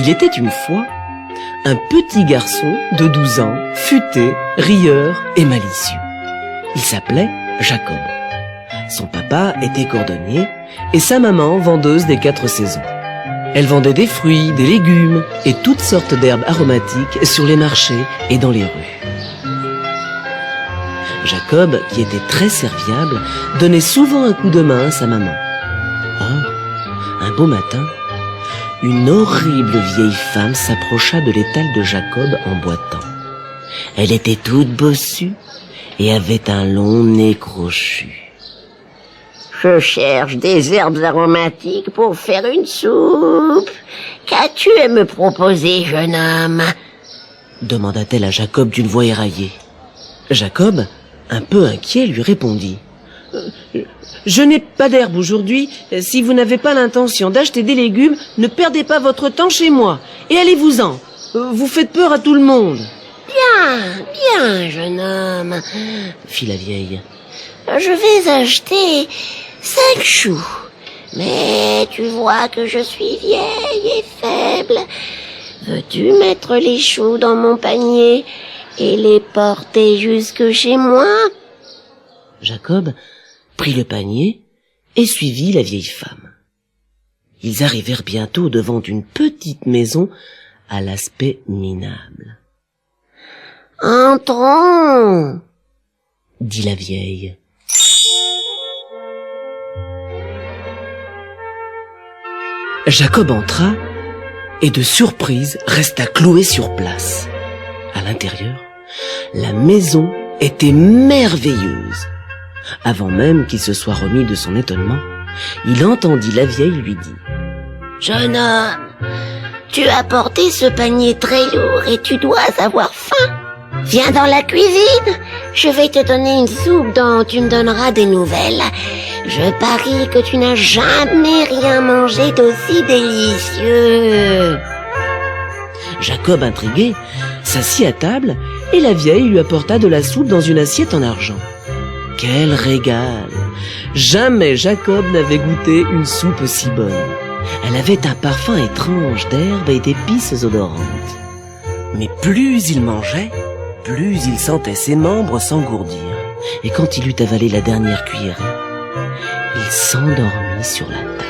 Il était une fois un petit garçon de 12 ans, futé, rieur et malicieux. Il s'appelait Jacob. Son papa était cordonnier et sa maman vendeuse des 4 saisons. Elle vendait des fruits, des légumes et toutes sortes d'herbes aromatiques sur les marchés et dans les rues. Jacob, qui était très serviable, donnait souvent un coup de main à sa maman. Or, un beau matin, une horrible vieille femme s'approcha de l'étal de Jacob en boitant. Elle était toute bossue et avait un long nez crochu. « Je cherche des herbes aromatiques pour faire une soupe. Qu'as-tu à me proposer, jeune homme ?» demanda-t-elle à Jacob d'une voix éraillée. Jacob, un peu inquiet, lui répondit. Je n'ai pas d'herbe aujourd'hui. Si vous n'avez pas l'intention d'acheter des légumes, ne perdez pas votre temps chez moi. Et allez-vous-en. Vous faites peur à tout le monde. Bien, jeune homme, fit la vieille. Je vais acheter 5 choux. Mais tu vois que je suis vieille et faible. Veux-tu mettre les choux dans mon panier et les porter jusque chez moi? Jacob prit le panier et suivit la vieille femme. Ils arrivèrent bientôt devant une petite maison à l'aspect minable. « Entrons !» dit la vieille. Jacob entra et de surprise resta cloué sur place. À l'intérieur, la maison était merveilleuse. Avant même qu'il se soit remis de son étonnement, il entendit la vieille lui dire « Jeune homme, tu as porté ce panier très lourd et tu dois avoir faim. Viens dans la cuisine, je vais te donner une soupe dont tu me donneras des nouvelles. Je parie que tu n'as jamais rien mangé d'aussi délicieux. » Jacob, intrigué, s'assit à table et la vieille lui apporta de la soupe dans une assiette en argent. Quel régal! Jamais Jacob n'avait goûté une soupe aussi bonne. Elle avait un parfum étrange d'herbes et d'épices odorantes. Mais plus il mangeait, plus il sentait ses membres s'engourdir. Et quand il eut avalé la dernière cuillerée, il s'endormit sur la table.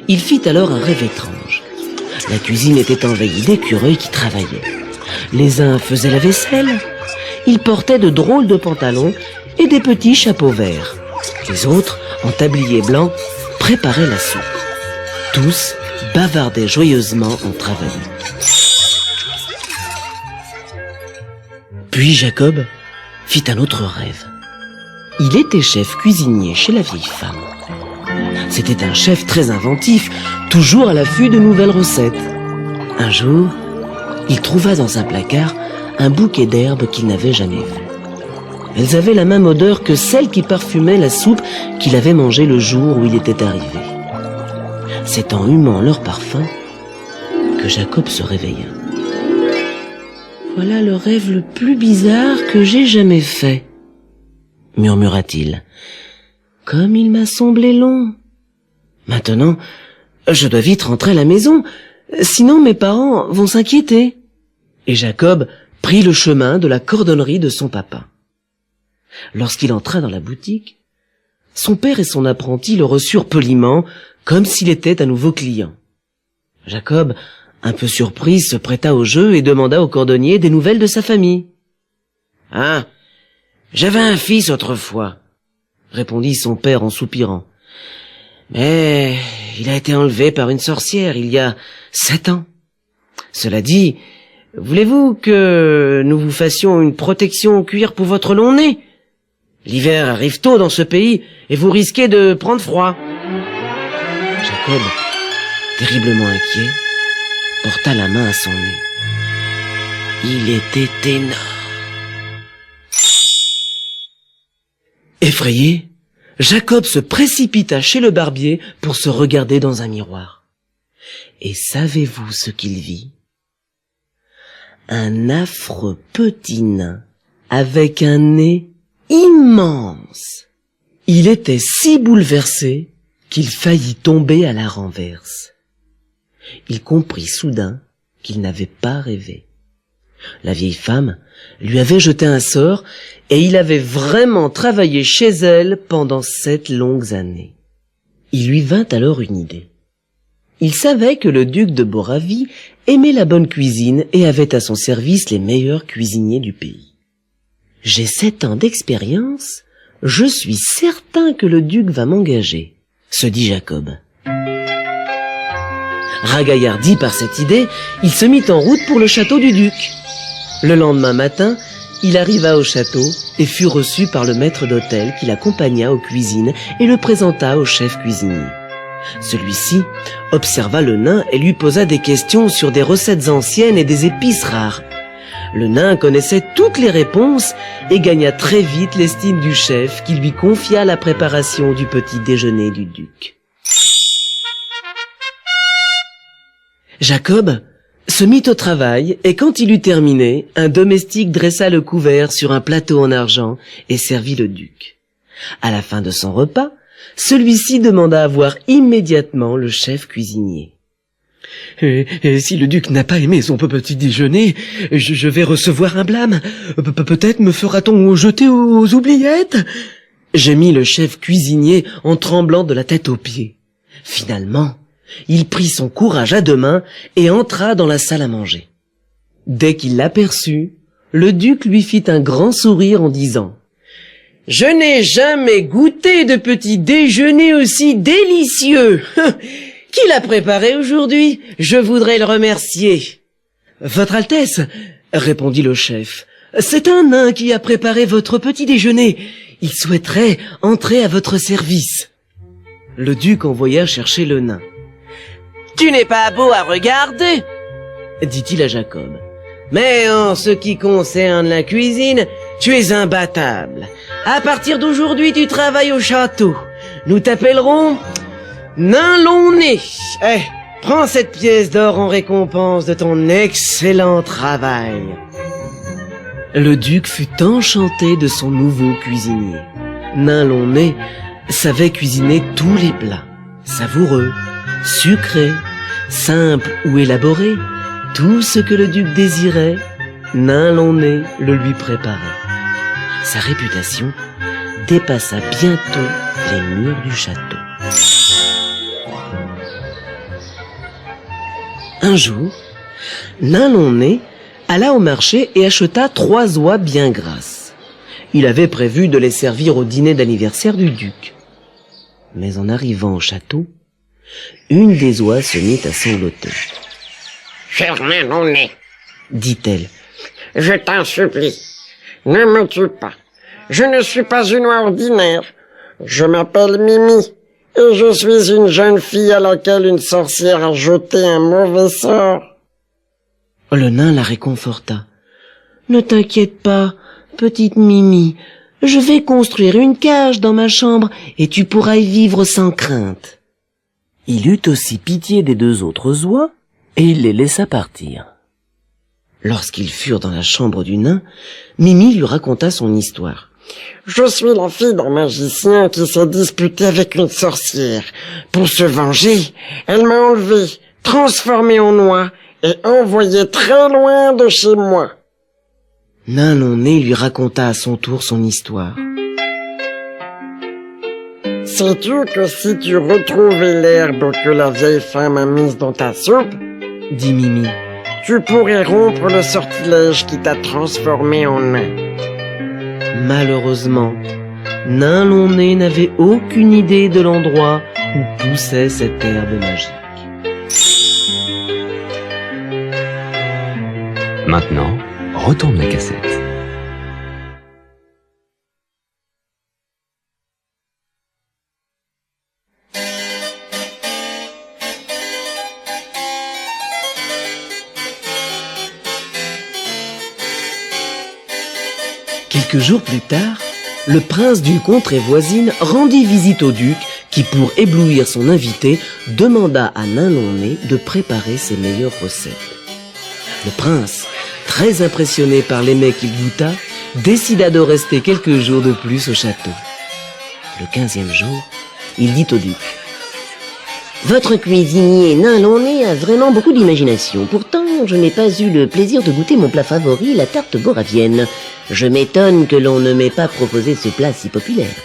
Il fit alors un rêve étrange. La cuisine était envahie d'écureuils qui travaillaient. Les uns faisaient la vaisselle, ils portaient de drôles de pantalons et des petits chapeaux verts. Les autres, en tablier blanc, préparaient la soupe. Tous bavardaient joyeusement en travaillant. Puis Jacob fit un autre rêve. Il était chef cuisinier chez la vieille femme. C'était un chef très inventif, toujours à l'affût de nouvelles recettes. Un jour, il trouva dans un placard un bouquet d'herbes qu'il n'avait jamais vu. Elles avaient la même odeur que celle qui parfumait la soupe qu'il avait mangée le jour où il était arrivé. C'est en humant leur parfum que Jacob se réveilla. « Voilà le rêve le plus bizarre que j'ai jamais fait, » murmura-t-il. « Comme il m'a semblé long. Maintenant, je dois vite rentrer à la maison, sinon mes parents vont s'inquiéter. » Et Jacob prit le chemin de la cordonnerie de son papa. Lorsqu'il entra dans la boutique, son père et son apprenti le reçurent poliment, comme s'il était un nouveau client. Jacob, un peu surpris, se prêta au jeu et demanda au cordonnier des nouvelles de sa famille. « Ah, j'avais un fils autrefois, » répondit son père en soupirant. « Mais il a été enlevé par une sorcière il y a 7 ans. Cela dit, voulez-vous que nous vous fassions une protection en cuir pour votre long nez? L'hiver arrive tôt dans ce pays et vous risquez de prendre froid. » Jacob, terriblement inquiet, porta la main à son nez. Il était énorme. Effrayé, Jacob se précipita chez le barbier pour se regarder dans un miroir. Et savez-vous ce qu'il vit? Un affreux petit nain avec un nez immense. Il était si bouleversé qu'il faillit tomber à la renverse. il comprit soudain qu'il n'avait pas rêvé. La vieille femme lui avait jeté un sort et il avait vraiment travaillé chez elle pendant 7 longues années. Il lui vint alors une idée. Il savait que le duc de Boravie aimait la bonne cuisine et avait à son service les meilleurs cuisiniers du pays. « J'ai 7 ans d'expérience, je suis certain que le duc va m'engager, » se dit Jacob. Ragaillardi par cette idée, il se mit en route pour le château du duc. Le lendemain matin, il arriva au château et fut reçu par le maître d'hôtel qui l'accompagna aux cuisines et le présenta au chef cuisinier. Celui-ci observa le nain et lui posa des questions sur des recettes anciennes et des épices rares. Le nain connaissait toutes les réponses et gagna très vite l'estime du chef qui lui confia la préparation du petit déjeuner du duc. Jacob se mit au travail et quand il eut terminé, un domestique dressa le couvert sur un plateau en argent et servit le duc. À la fin de son repas, celui-ci demanda à voir immédiatement le chef cuisinier. Si le duc n'a pas aimé son petit déjeuner, je vais recevoir un blâme. Peut-être me fera-t-on jeter aux oubliettes. Gémit le chef cuisinier en tremblant de la tête aux pieds. Finalement, il prit son courage à 2 mains et entra dans la salle à manger. Dès qu'il l'aperçut, le duc lui fit un grand sourire en disant « Je n'ai jamais goûté de petit déjeuner aussi délicieux. Qui l'a préparé aujourd'hui? Je voudrais le remercier. »« Votre Altesse, » répondit le chef, « c'est un nain qui a préparé votre petit déjeuner. Il souhaiterait entrer à votre service. » Le duc envoya chercher le nain. « Tu n'es pas beau à regarder, » dit-il à Jacob. « Mais en ce qui concerne la cuisine, tu es imbattable. À partir d'aujourd'hui, tu travailles au château. Nous t'appellerons Nain Long-Nez. Prends cette pièce d'or en récompense de ton excellent travail. » Le duc fut enchanté de son nouveau cuisinier. Nain Long-Nez savait cuisiner tous les plats, savoureux, sucrés, simples ou élaborés, tout ce que le duc désirait, Nain Long-Nez le lui préparait. Sa réputation dépassa bientôt les murs du château. Un jour, Nain Long-Nez alla au marché et acheta 3 oies bien grasses. Il avait prévu de les servir au dîner d'anniversaire du duc. Mais en arrivant au château, une des oies se mit à sangloter. « Cher Nain Long-Nez, dit-elle, je t'en supplie, ne me tue pas. Je ne suis pas une oie ordinaire. Je m'appelle Mimi et je suis une jeune fille à laquelle une sorcière a jeté un mauvais sort. » Le nain la réconforta. « Ne t'inquiète pas, petite Mimi, je vais construire une cage dans ma chambre et tu pourras y vivre sans crainte. » Il eut aussi pitié des 2 autres oies et il les laissa partir. Lorsqu'ils furent dans la chambre du nain, Mimi lui raconta son histoire. « Je suis la fille d'un magicien qui s'est disputé avec une sorcière. Pour se venger, elle m'a enlevée, transformée en oie et envoyée très loin de chez moi. » Nain Long-Nez lui raconta à son tour son histoire. « Sais-tu que si tu retrouvais l'herbe que la vieille femme a mise dans ta soupe, dit Mimi, tu pourrais rompre le sortilège qui t'a transformé en nain. » Malheureusement, Nain Long-Nez n'avait aucune idée de l'endroit où poussait cette herbe magique. Maintenant, retourne la cassette. Quelques jours plus tard, le prince d'une contrée voisine rendit visite au duc qui, pour éblouir son invité, demanda à Nain Long-Nez de préparer ses meilleures recettes. Le prince, très impressionné par les mets qu'il goûta, décida de rester quelques jours de plus au château. Le 15e jour, il dit au duc : « Votre cuisinier nain Launay a vraiment beaucoup d'imagination. Pourtant, je n'ai pas eu le plaisir de goûter mon plat favori, la tarte boravienne. Je m'étonne que l'on ne m'ait pas proposé ce plat si populaire.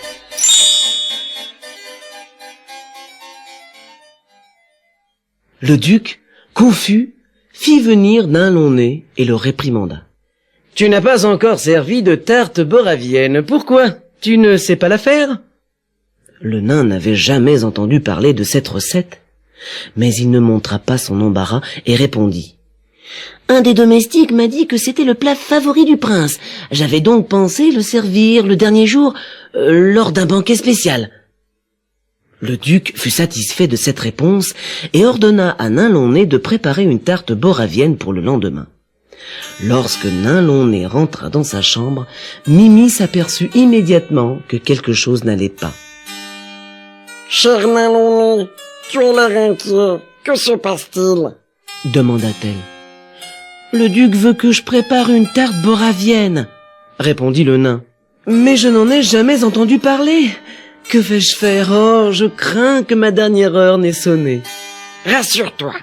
Le duc, confus, fit venir nain Launay et le réprimanda. « Tu n'as pas encore servi de tarte boravienne. Pourquoi? Tu ne sais pas la faire ?» Le nain n'avait jamais entendu parler de cette recette, mais il ne montra pas son embarras et répondit. « Un des domestiques m'a dit que c'était le plat favori du prince. J'avais donc pensé le servir le dernier jour, lors d'un banquet spécial. » Le duc fut satisfait de cette réponse et ordonna à nain Launay de préparer une tarte boravienne pour le lendemain. Lorsque nain Launay rentra dans sa chambre, Mimi s'aperçut immédiatement que quelque chose n'allait pas. « Cher nain Launay, tu as l'air inquiet. Que se passe-t-il » demanda-t-elle. « Le duc veut que je prépare une tarte boravienne, » répondit le nain. « Mais je n'en ai jamais entendu parler. Que vais-je faire? Oh, je crains que ma dernière heure n'ait sonné. » « Rassure-toi, »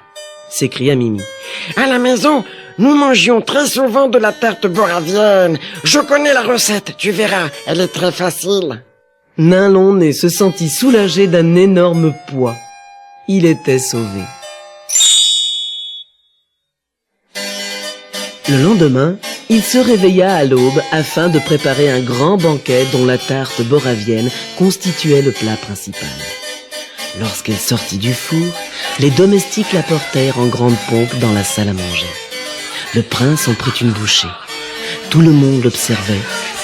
s'écria Mimi. « À la maison, nous mangions très souvent de la tarte boravienne. Je connais la recette, tu verras, elle est très facile. » Nain Launay se sentit soulagé d'un énorme poids. Il était sauvé. Le lendemain, il se réveilla à l'aube afin de préparer un grand banquet dont la tarte boravienne constituait le plat principal. Lorsqu'elle sortit du four, les domestiques la portèrent en grande pompe dans la salle à manger. Le prince en prit une bouchée. Tout le monde l'observait,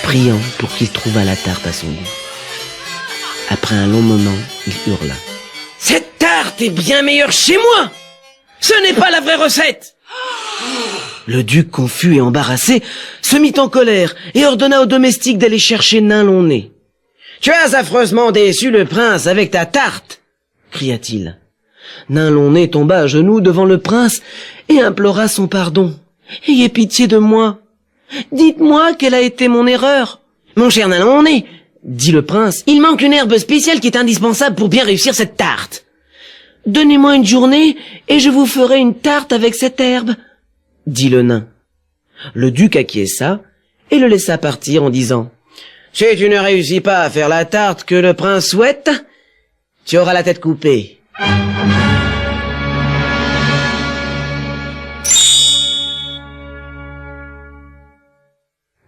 priant pour qu'il trouvât la tarte à son goût. Après un long moment, il hurla. « Cette tarte est bien meilleure chez moi! Ce n'est pas la vraie recette !» Le duc, confus et embarrassé, se mit en colère et ordonna aux domestiques d'aller chercher nain Launay. « Tu as affreusement déçu le prince avec ta tarte !» cria-t-il. Nain Launay tomba à genoux devant le prince et implora son pardon. « Ayez pitié de moi. Dites-moi quelle a été mon erreur. »« Mon cher nain Launay, » dit le prince, « il manque une herbe spéciale qui est indispensable pour bien réussir cette tarte. Donnez-moi une journée et je vous ferai une tarte avec cette herbe, » dit le nain. Le duc acquiesça et le laissa partir en disant, « Si tu ne réussis pas à faire la tarte que le prince souhaite, tu auras la tête coupée. »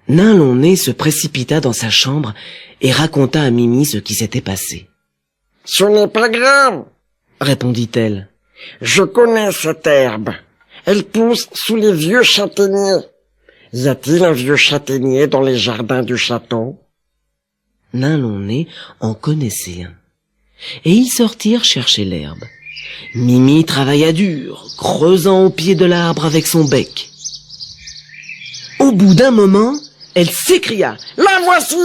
Nain Launay se précipita dans sa chambre et raconta à Mimi ce qui s'était passé. « Ce n'est pas grave, » répondit-elle. « Je connais cette herbe. Elle pousse sous les vieux châtaigniers. Y a-t-il un vieux châtaignier dans les jardins du château ?» Nain Launay en connaissait un. Et ils sortirent chercher l'herbe. Mimi travailla dur, creusant au pied de l'arbre avec son bec. Au bout d'un moment, elle s'écria. « La voici!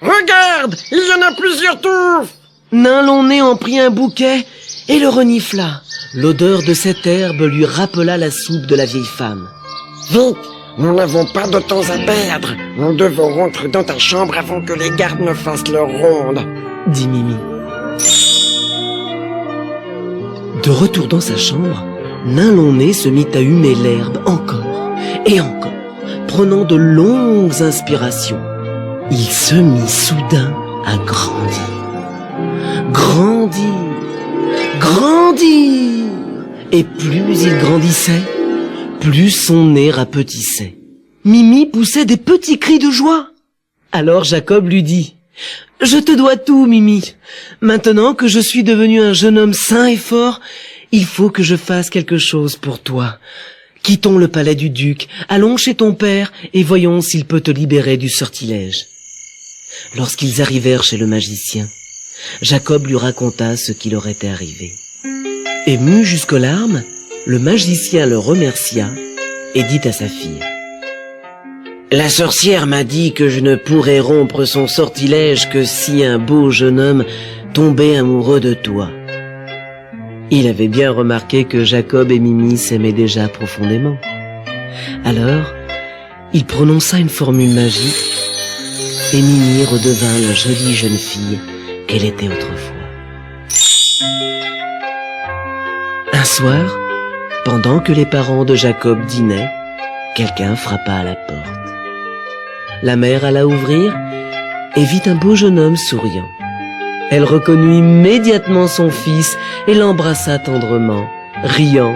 Regarde! Il y en a plusieurs touffes !» Nain Launay en prit un bouquet et le renifla. L'odeur de cette herbe lui rappela la soupe de la vieille femme. « Vite! Nous n'avons pas de temps à perdre. Nous devons rentrer dans ta chambre avant que les gardes ne fassent leur ronde. » dit Mimi. De retour dans sa chambre, Nain Launay se mit à humer l'herbe encore et encore, prenant de longues inspirations. Il se mit soudain à grandir. Grandir, grandir. Et plus il grandissait, plus son nez rapetissait. Mimi poussait des petits cris de joie. Alors Jacob lui dit, « Je te dois tout, Mimi. Maintenant que je suis devenu un jeune homme sain et fort, il faut que je fasse quelque chose pour toi. Quittons le palais du duc, allons chez ton père et voyons s'il peut te libérer du sortilège. » Lorsqu'ils arrivèrent chez le magicien, Jacob lui raconta ce qui leur était arrivé. Ému jusqu'aux larmes, le magicien le remercia et dit à sa fille, « La sorcière m'a dit que je ne pourrais rompre son sortilège que si un beau jeune homme tombait amoureux de toi. » Il avait bien remarqué que Jacob et Mimi s'aimaient déjà profondément. Alors, il prononça une formule magique et Mimi redevint la jolie jeune fille qu'elle était autrefois. Un soir, pendant que les parents de Jacob dînaient, quelqu'un frappa à la porte. La mère alla ouvrir et vit un beau jeune homme souriant. Elle reconnut immédiatement son fils et l'embrassa tendrement, riant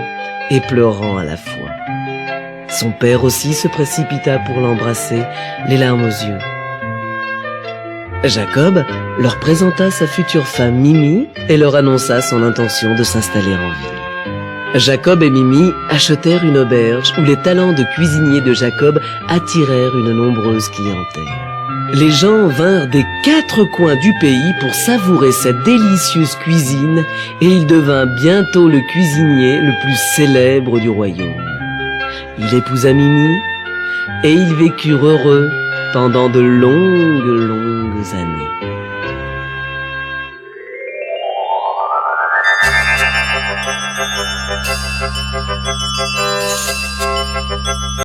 et pleurant à la fois. Son père aussi se précipita pour l'embrasser, les larmes aux yeux. Jacob leur présenta sa future femme Mimi et leur annonça son intention de s'installer en ville. Jacob et Mimi achetèrent une auberge où les talents de cuisinier de Jacob attirèrent une nombreuse clientèle. Les gens vinrent des 4 coins du pays pour savourer cette délicieuse cuisine et il devint bientôt le cuisinier le plus célèbre du royaume. Il épousa Mimi et ils vécurent heureux pendant de longues années.